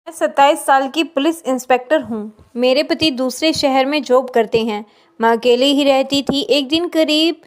मैं 27 साल की पुलिस इंस्पेक्टर हूँ। मेरे पति दूसरे शहर में जॉब करते हैं। मैं अकेले ही रहती थी। एक दिन करीब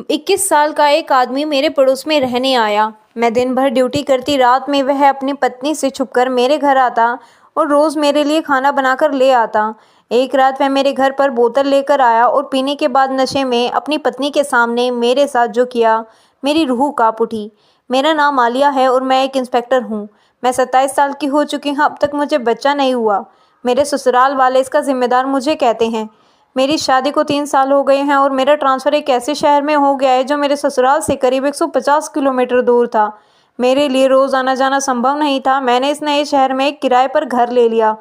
21 साल का एक आदमी मेरे पड़ोस में रहने आया। मैं दिन भर ड्यूटी करती, रात में वह अपनी पत्नी से छुपकर मेरे घर आता और रोज़ मेरे लिए खाना बनाकर ले आता। एक रात वह मेरे घर पर बोतल लेकर आया और पीने के बाद नशे में अपनी पत्नी के सामने मेरे साथ जो किया, मेरी रूह काँप उठी। मेरा नाम आलिया है और मैं एक इंस्पेक्टर हूँ। मैं 27 साल की हो चुकी हूँ, अब तक मुझे बच्चा नहीं हुआ। मेरे ससुराल वाले इसका ज़िम्मेदार मुझे कहते हैं। मेरी शादी को 3 साल हो गए हैं और मेरा ट्रांसफ़र एक ऐसे शहर में हो गया है जो मेरे ससुराल से करीब 150 किलोमीटर दूर था। मेरे लिए रोज़ आना जाना संभव नहीं था। मैंने इस नए शहर में एक किराए पर घर ले लिया।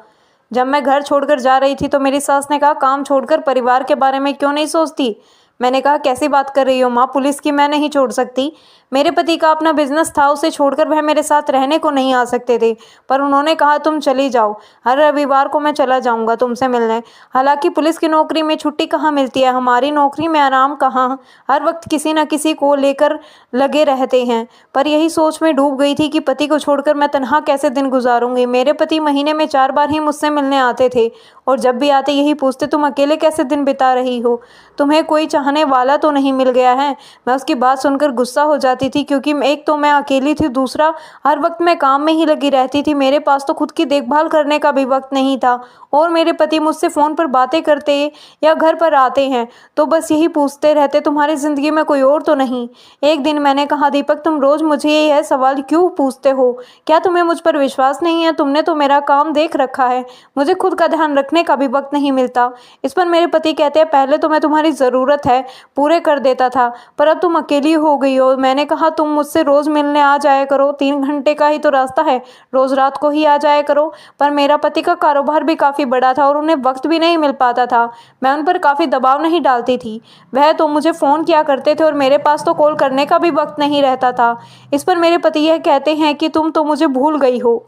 जब मैं घर छोड़कर जा रही थी तो मेरी सास ने कहा, काम छोड़कर परिवार के बारे में क्यों नहीं सोचती? मैंने कहा, कैसी बात कर रही हो माँ, पुलिस की मैं नहीं छोड़ सकती। मेरे पति का अपना बिजनेस था, उसे छोड़कर वह मेरे साथ रहने को नहीं आ सकते थे, पर उन्होंने कहा तुम चली जाओ, हर रविवार को मैं चला जाऊंगा तुमसे मिलने। हालांकि पुलिस की नौकरी में छुट्टी कहाँ मिलती है, हमारी नौकरी में आराम कहाँ, हर वक्त किसी न किसी को लेकर लगे रहते हैं। पर यही सोच में डूब गई थी कि पति को छोड़कर मैं तनहा कैसे दिन गुजारूंगी। मेरे पति महीने में 4 बार ही मुझसे मिलने आते थे और जब भी आते यही पूछते, तुम अकेले कैसे दिन बिता रही हो, तुम्हें कोई चाहने वाला तो नहीं मिल गया है? मैं उसकी बात सुनकर गुस्सा हो जाती थी, क्योंकि एक तो मैं अकेली थी, दूसरा हर वक्त मैं काम में ही लगी रहती थी। मेरे पास तो खुद की देखभाल करने का भी वक्त नहीं था और मेरे पति मुझसे फ़ोन पर बातें करते या घर पर आते हैं तो बस यही पूछते रहते, तुम्हारी ज़िंदगी में कोई और तो नहीं? एक दिन मैंने कहा, दीपक तुम रोज़ मुझे यह सवाल क्यों पूछते हो? क्या तुम्हें मुझ पर विश्वास नहीं है? तुमने तो मेरा काम देख रखा है, मुझे खुद का ध्यान रखने का भी वक्त नहीं मिलता। इस पर मेरे पति कहते हैं, पहले तो मैं तुम्हारी ज़रूरत है पूरे कर देता था, पर अब तुम अकेली हो गई हो। मैंने कहा, तुम मुझसे रोज़ मिलने आ जाया करो, 3 घंटे का ही तो रास्ता है, रोज़ रात को ही आ जाया करो। पर मेरा पति का कारोबार भी काफ़ी बड़ा था और उन्हें वक्त भी नहीं मिल पाता था। मैं उन पर काफ़ी दबाव नहीं डालती थी, वह तो मुझे फ़ोन किया करते थे और मेरे पास तो कॉल करने का भी वक्त नहीं रहता था। इस पर मेरे पति यह कहते हैं कि तुम तो मुझे भूल गई हो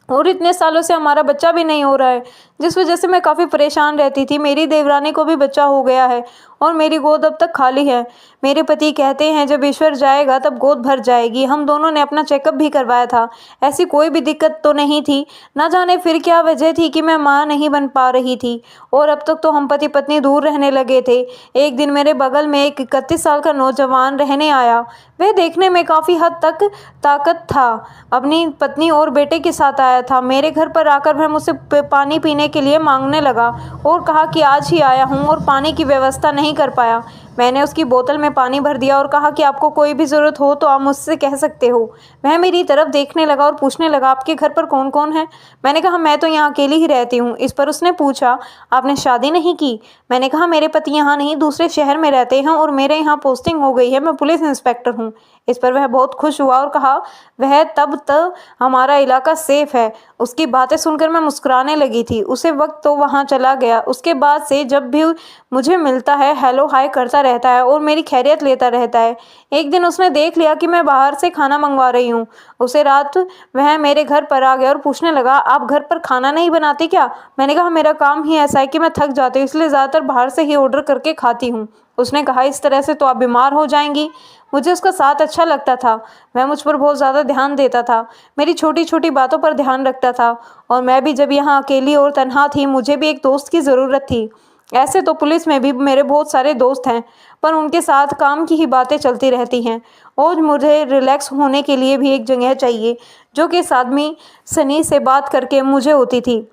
और इतने सालों से हमारा बच्चा भी नहीं हो रहा है, जिस वजह से मैं काफ़ी परेशान रहती थी। मेरी देवरानी को भी बच्चा हो गया है और मेरी गोद अब तक खाली है। मेरे पति कहते हैं, जब ईश्वर जाएगा तब गोद भर जाएगी। हम दोनों ने अपना चेकअप भी करवाया था, ऐसी कोई भी दिक्कत तो नहीं थी। ना जाने फिर क्या वजह थी कि मैं माँ नहीं बन पा रही थी और अब तक तो हम पति पत्नी दूर रहने लगे थे। एक दिन मेरे बगल में एक 31 साल का नौजवान रहने आया। वह देखने में काफ़ी हद तक ताकत था, अपनी पत्नी और बेटे के साथ आया था। मेरे घर पर आकर वह मुझसे पानी पीने के लिए मांगने लगा और कहा कि आज ही आया हूँ और पानी की व्यवस्था नहीं कर पाया। मैंने उसकी बोतल में पानी भर दिया और कहा कि आपको कोई भी ज़रूरत हो तो आप मुझसे कह सकते हो। वह मेरी तरफ देखने लगा और पूछने लगा, आपके घर पर कौन कौन है? मैंने कहा, मैं तो यहाँ अकेली ही रहती हूँ। इस पर उसने पूछा, आपने शादी नहीं की? मैंने कहा, मेरे पति यहाँ नहीं, दूसरे शहर में रहते हैं और मेरे यहाँ पोस्टिंग हो गई है, मैं पुलिस इंस्पेक्टर हूँ। इस पर वह बहुत खुश हुआ और कहा, वह तब तक हमारा इलाका सेफ है। उसकी बातें सुनकर मैं मुस्कुराने लगी थी। उसे वक्त तो वहाँ चला गया। उसके बाद से जब भी मुझे मिलता है हेलो हाय करता रहता है और मेरी खैरियत लेता रहता है। एक दिन उसने देख लिया कि मैं बाहर से खाना मंगवा रही हूँ। उसे रात वह मेरे घर पर आ गया और पूछने लगा, आप घर पर खाना नहीं बनाती क्या? मैंने कहा, मेरा काम ही ऐसा है कि मैं थक जाती हूँ, इसलिए ज़्यादातर बाहर से ही ऑर्डर करके खाती हूँ। उसने कहा, इस तरह से तो आप बीमार हो जाएंगी। मुझे उसका साथ अच्छा लगता था, वह मुझ पर बहुत ज़्यादा ध्यान देता था, मेरी छोटी छोटी बातों पर ध्यान रखता था और मैं भी जब यहाँ अकेली और तन्हा थी, मुझे भी एक दोस्त की ज़रूरत थी। ऐसे तो पुलिस में भी मेरे बहुत सारे दोस्त हैं, पर उनके साथ काम की ही बातें चलती रहती हैं और मुझे रिलैक्स होने के लिए भी एक जगह चाहिए, जो कि इस आदमी सनी से बात करके मुझे होती थी।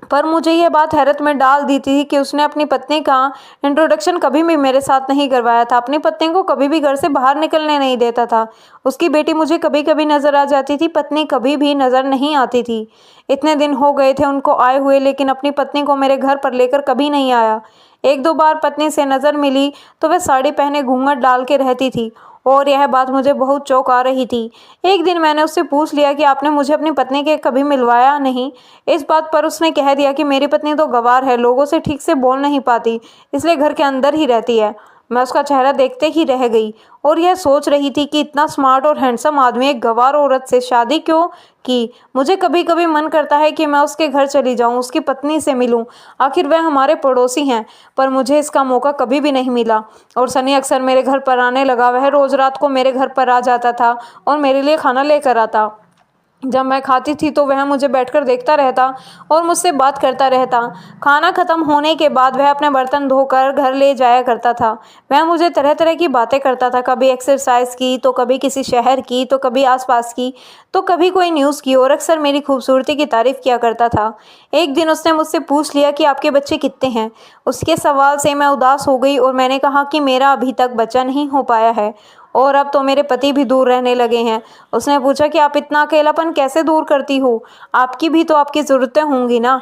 पर मुझे यह बात हैरत में डाल दी थी कि उसने अपनी पत्नी का इंट्रोडक्शन कभी भी मेरे साथ नहीं करवाया था, अपनी पत्नी को कभी भी घर से बाहर निकलने नहीं देता था। उसकी बेटी मुझे कभी कभी नज़र आ जाती थी, पत्नी कभी भी नज़र नहीं आती थी। इतने दिन हो गए थे उनको आए हुए, लेकिन अपनी पत्नी को मेरे घर पर लेकर कभी नहीं आया। 1-2 बार पत्नी से नज़र मिली तो वह साड़ी पहने घूंघट डाल के रहती थी और यह बात मुझे बहुत चौंका रही थी। एक दिन मैंने उससे पूछ लिया कि आपने मुझे अपनी पत्नी के कभी मिलवाया नहीं? इस बात पर उसने कह दिया कि मेरी पत्नी तो गंवार है, लोगों से ठीक से बोल नहीं पाती, इसलिए घर के अंदर ही रहती है। मैं उसका चेहरा देखते ही रह गई और यह सोच रही थी कि इतना स्मार्ट और हैंडसम आदमी एक गंवार औरत से शादी क्यों की। मुझे कभी कभी मन करता है कि मैं उसके घर चली जाऊं, उसकी पत्नी से मिलूं, आखिर वह हमारे पड़ोसी हैं, पर मुझे इसका मौका कभी भी नहीं मिला। और सनी अक्सर मेरे घर पर आने लगा। वह रोज़ रात को मेरे घर पर आ जाता था और मेरे लिए खाना लेकर आता। जब मैं खाती थी तो वह मुझे बैठकर देखता रहता और मुझसे बात करता रहता। खाना खत्म होने के बाद वह अपने बर्तन धोकर घर ले जाया करता था। वह मुझे तरह तरह की बातें करता था, कभी एक्सरसाइज की, तो कभी किसी शहर की, तो कभी आसपास की, तो कभी कोई न्यूज़ की, और अक्सर मेरी खूबसूरती की तारीफ़ किया करता था। एक दिन उसने मुझसे पूछ लिया कि आपके बच्चे कितने हैं। उसके सवाल से मैं उदास हो गई और मैंने कहा कि मेरा अभी तक बच्चा नहीं हो पाया है और अब तो मेरे पति भी दूर रहने लगे हैं। उसने पूछा कि आप इतना अकेलापन कैसे दूर करती हो? आपकी भी तो आपकी ज़रूरतें होंगी ना।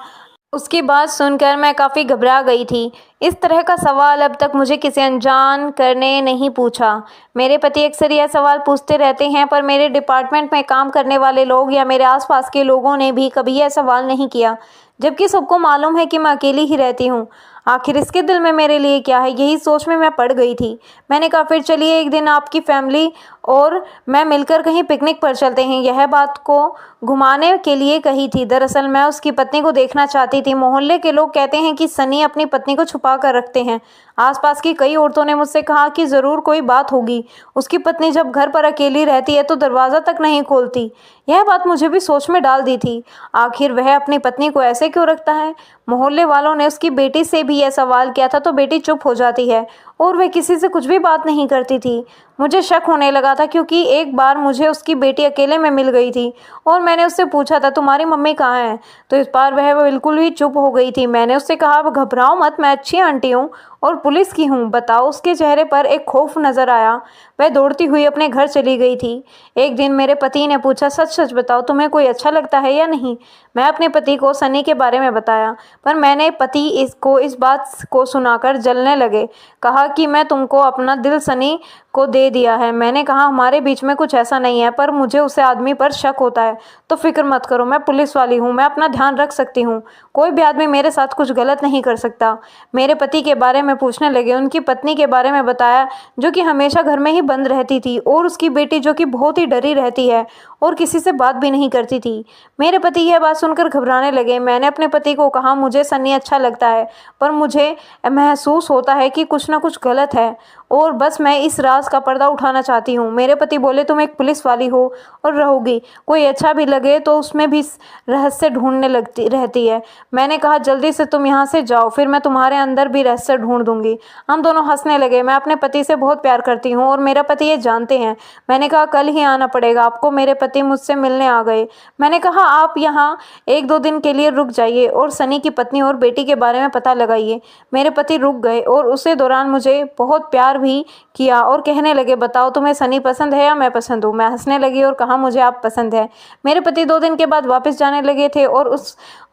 उसकी बात सुनकर मैं काफ़ी घबरा गई थी। इस तरह का सवाल अब तक मुझे किसी अनजान करने नहीं पूछा। मेरे पति अक्सर यह सवाल पूछते रहते हैं, पर मेरे डिपार्टमेंट में काम करने वाले लोग या मेरे आसपास के लोगों ने भी कभी यह सवाल नहीं किया, जबकि सबको मालूम है कि मैं अकेली ही रहती हूँ। आखिर इसके दिल में मेरे लिए क्या है, यही सोच में मैं पड़ गई थी। मैंने कहा, फिर चलिए एक दिन आपकी फैमिली और मैं मिलकर कहीं पिकनिक पर चलते हैं। यह बात को घुमाने के लिए कही थी। दरअसल मैं उसकी पत्नी को देखना चाहती थी। मोहल्ले के लोग कहते हैं कि सनी अपनी पत्नी को छुपा कर रखते हैं। आसपास की कई औरतों ने मुझसे कहा कि ज़रूर कोई बात होगी। उसकी पत्नी जब घर पर अकेली रहती है तो दरवाज़ा तक नहीं खोलती। यह बात मुझे भी सोच में डाल दी थी। आखिर वह अपनी पत्नी को ऐसे क्यों रखता है? मोहल्ले वालों ने उसकी बेटी से भी यह सवाल किया था तो बेटी चुप हो जाती है और वह किसी से कुछ भी बात नहीं करती थी। मुझे शक होने लगा था, क्योंकि एक बार मुझे उसकी बेटी अकेले में मिल गई थी और मैंने उससे पूछा था, तुम्हारी मम्मी कहाँ है? तो इस बार वह बिल्कुल ही चुप हो गई थी। मैंने उससे कहा, घबराओ मत, मैं अच्छी आंटी हूँ और पुलिस की हूँ, बताओ। उसके चेहरे पर एक खौफ नजर आया। वह दौड़ती हुई अपने घर चली गई थी। एक दिन मेरे पति ने पूछा, सच सच बताओ, तुम्हें कोई अच्छा लगता है या नहीं? मैं अपने पति को सनी के बारे में बताया, पर मैंने पति इसको इस बात को सुनाकर जलने लगे। कहा कि मैं तुमको अपना दिल सनी को दे दिया है। मैंने कहा, हमारे बीच में कुछ ऐसा नहीं है, पर मुझे उसे आदमी पर शक होता है। तो फिक्र मत करो, मैं पुलिस वाली हूँ, मैं अपना ध्यान रख सकती हूँ। कोई भी आदमी मेरे साथ कुछ गलत नहीं कर सकता। मेरे पति के बारे में पूछने लगे। उनकी पत्नी के बारे में बताया, जो कि हमेशा घर में ही बंद रहती थी, और उसकी बेटी जो कि बहुत ही डरी रहती है और किसी से बात भी नहीं करती थी। मेरे पति यह बात सुनकर घबराने लगे। मैंने अपने पति को कहा, मुझे सन्नी अच्छा लगता है, पर मुझे महसूस होता है कि कुछ ना कुछ गलत है और बस मैं इस राज का पर्दा उठाना चाहती हूँ। मेरे पति बोले, तुम एक पुलिस वाली हो और रहोगी, कोई अच्छा भी लगे तो उसमें भी रहस्य ढूंढने लगती रहती है। मैंने कहा, जल्दी से तुम यहाँ से जाओ, फिर मैं तुम्हारे अंदर भी रहस्य ढूंढ दूंगी। हम दोनों हंसने लगे। मैं अपने पति से बहुत प्यार करती हूँ और मेरा पति ये जानते हैं। मैंने कहा, कल ही आना पड़ेगा आपको। मेरे पति मुझसे मिलने आ गए। मैंने कहा, आप यहाँ एक दो दिन के लिए रुक जाइए और सनी की पत्नी और बेटी के बारे में पता लगाइए। मेरे पति रुक गए और उसी दौरान मुझे बहुत प्यार भी किया और कहने लगे, बताओ तुम्हें सनी पसंद है या मैं पसंद हूँ? मैं हंसने लगी और कहा, मुझे आप पसंद है। मेरे पति 2 दिन के बाद वापस जाने लगे थे और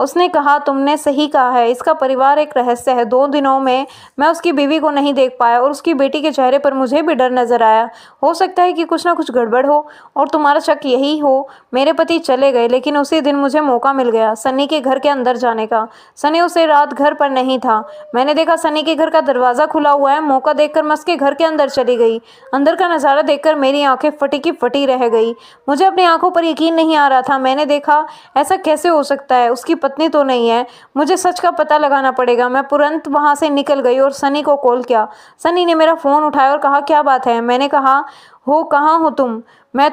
उसने कहा, तुमने सही कहा है, इसका परिवार एक रहस्य है। 2 दिनों में मैं उसकी बीवी को नहीं देख पाया और उसकी बेटी के चेहरे पर मुझे भी डर नजर आया। हो सकता है कि कुछ ना कुछ गड़बड़ हो और तुम्हारा शक यही हो। मेरे पति चले गए, लेकिन उसी दिन मुझे मौका मिल गया सनी के घर के अंदर जाने का। सनी उसे रात घर पर नहीं था। मैंने देखा सनी के घर का दरवाजा खुला हुआ है। मौका देखकर मैं उसके घर के अंदर चली गई। अंदर का नज़ारा देखकर मेरी आंखें फटी की फटी रह गई। मुझे अपनी आंखों पर यकीन नहीं आ रहा था। मैंने देखा, ऐसा कैसे हो सकता है? उसकी पत्नी तो नहीं है। मुझे सच का पता लगाना पड़ेगा। मैं तुरंत वहां से निकल गई और सनी को कॉल किया। सनी ने मेरा फ़ोन उठाया और कहा, क्या बात है? मैंने कहा, हो कहाँ हो तुम? मैं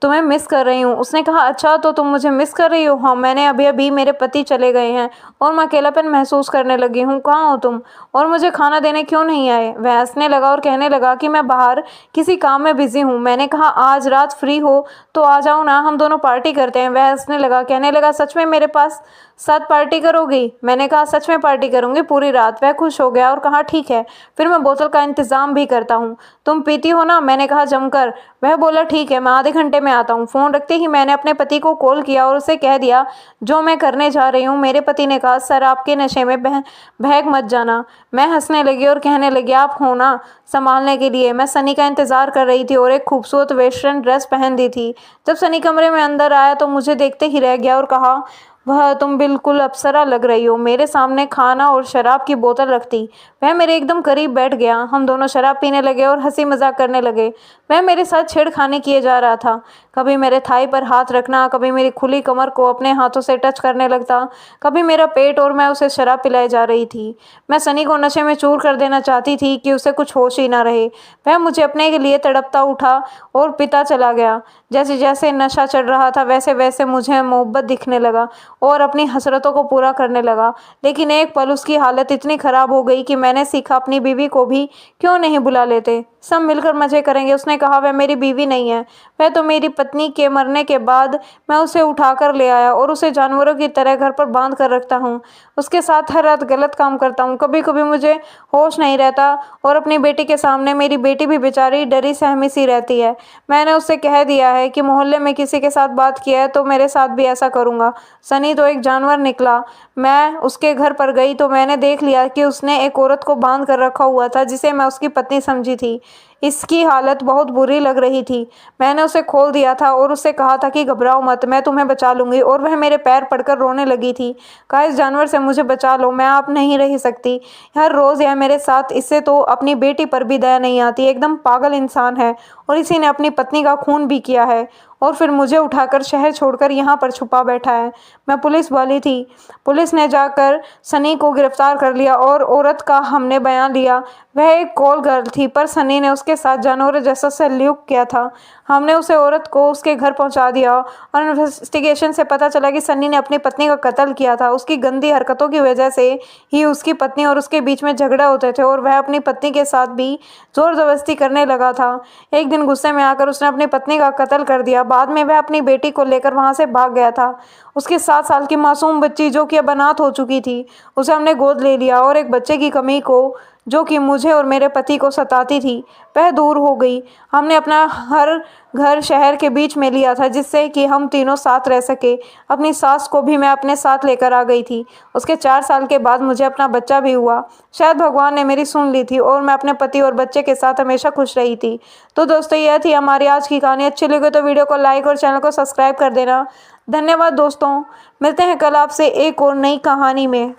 तुम्हें मिस कर रही हूँ। उसने कहा, अच्छा, तो तुम मुझे मिस कर रही हो? हाँ, मैंने अभी मेरे पति चले गए हैं और मैं अकेलापन महसूस करने लगी हूँ। कहाँ हो तुम? और मुझे खाना देने क्यों नहीं आए? वह हंसने लगा और कहने लगा कि मैं बाहर किसी काम में बिजी हूँ। मैंने कहा, आज रात फ्री हो तो आ जाओ ना, हम दोनों पार्टी करते हैं। वह हंसने लगा, कहने लगा, सच में मेरे पास साथ पार्टी करोगी? मैंने कहा, सच में पार्टी करूंगी पूरी रात। वह खुश हो गया और कहा, ठीक है, फिर मैं बोतल का इंतजाम भी करता हूँ। तुम पीती हो ना? मैंने कहा, जमकर। वह बोला, ठीक है, मैं आधे घंटे में आता हूँ। फ़ोन रखते ही मैंने अपने पति को कॉल किया और उसे कह दिया जो मैं करने जा रही हूँ। मेरे पति ने कहा, सर, आपके नशे में बहक मत जाना। मैं हंसने लगी और कहने लगी, आप हो ना संभालने के लिए। मैं सनी का इंतज़ार कर रही थी और एक खूबसूरत वेस्टर्न ड्रेस पहन दी थी। जब सनी कमरे में अंदर आया तो मुझे देखते ही रह गया और कहा, वह तुम बिल्कुल अप्सरा लग रही हो। मेरे सामने खाना और शराब की बोतल रखती। वह मेरे एकदम करीब बैठ गया। हम दोनों शराब पीने लगे और हंसी मजाक करने लगे। वह मेरे साथ छेड़खानी किए जा रहा था। कभी मेरे थाई पर हाथ रखना, कभी मेरी खुली कमर को अपने हाथों से टच करने लगता, कभी मेरा पेट, और मैं उसे शराब पिलाई जा रही थी। मैं सनी को नशे में चूर कर देना चाहती थी कि उसे कुछ होश ही ना रहे। वह मुझे अपने के लिए तड़पता उठा और पिता चला गया। जैसे जैसे नशा चढ़ रहा था वैसे वैसे मुझे मोहब्बत दिखने लगा और अपनी हसरतों को पूरा करने लगा। लेकिन एक पल उसकी हालत इतनी खराब हो गई कि मैंने सीखा अपनी बीवी को भी क्यों नहीं बुला लेते, सब मिलकर मजे करेंगे। उसने कहा, वह मेरी बीवी नहीं है, वह तो मेरी पत्नी के मरने के बाद मैं उसे उठाकर ले आया और उसे जानवरों की तरह घर पर बांध कर रखता हूँ। उसके साथ हर रात गलत काम करता हूँ। कभी कभी मुझे होश नहीं रहता और अपनी बेटी के सामने मेरी बेटी भी बेचारी डरी सहमी सी रहती है। मैंने उससे कह दिया है कि मोहल्ले में किसी के साथ बात किया है तो मेरे साथ भी ऐसा करूँगा। सनी तो एक जानवर निकला। मैं उसके घर पर गई तो मैंने देख लिया कि उसने एक औरत को बांध कर रखा हुआ था जिसे मैं उसकी पत्नी समझी थी। इसकी हालत बहुत बुरी लग रही थी। मैंने उसे खोल दिया था और उससे कहा था कि घबराओ मत, मैं तुम्हें बचा लूंगी, और वह मेरे पैर पड़कर रोने लगी थी। कहा, इस जानवर से मुझे बचा लो, मैं आप नहीं रह सकती। हर रोज़ यह मेरे साथ, इससे तो अपनी बेटी पर भी दया नहीं आती। एकदम पागल इंसान है और इसी ने अपनी पत्नी का खून भी किया है और फिर मुझे उठाकर शहर छोड़कर यहाँ पर छुपा बैठा है। मैं पुलिस वाली थी। पुलिस ने जाकर सनी को गिरफ्तार कर लिया और औरत का हमने बयान लिया। वह एक कॉल गर्ल थी पर सनी ने उसके साथ जानवरों जैसा सलूक किया था। हमने उसे औरत को उसके घर पहुंचा दिया और इन्वेस्टिगेशन से पता चला कि सनी ने अपनी पत्नी का कत्ल किया था। उसकी गंदी हरकतों की वजह से ही उसकी पत्नी और उसके बीच में झगड़े होते थे और वह अपनी पत्नी के साथ भी जोर जबरदस्ती करने लगा था। एक दिन गुस्से में आकर उसने अपनी पत्नी का कत्ल कर दिया। बाद में वह अपनी बेटी को लेकर वहां से भाग गया था। उसकी 7 साल की मासूम बच्ची जो कि अब अनाथ हो चुकी थी, उसे हमने गोद ले लिया और एक बच्चे की कमी को जो कि मुझे और मेरे पति को सताती थी वह दूर हो गई। हमने अपना हर घर शहर के बीच में लिया था जिससे कि हम तीनों साथ रह सके। अपनी सास को भी मैं अपने साथ लेकर आ गई थी। उसके 4 साल के बाद मुझे अपना बच्चा भी हुआ। शायद भगवान ने मेरी सुन ली थी और मैं अपने पति और बच्चे के साथ हमेशा खुश रही थी। तो दोस्तों, यह थी हमारी आज की कहानी। अच्छी लगे तो वीडियो को लाइक और चैनल को सब्सक्राइब कर देना। धन्यवाद दोस्तों, मिलते हैं कल आपसे एक और नई कहानी में।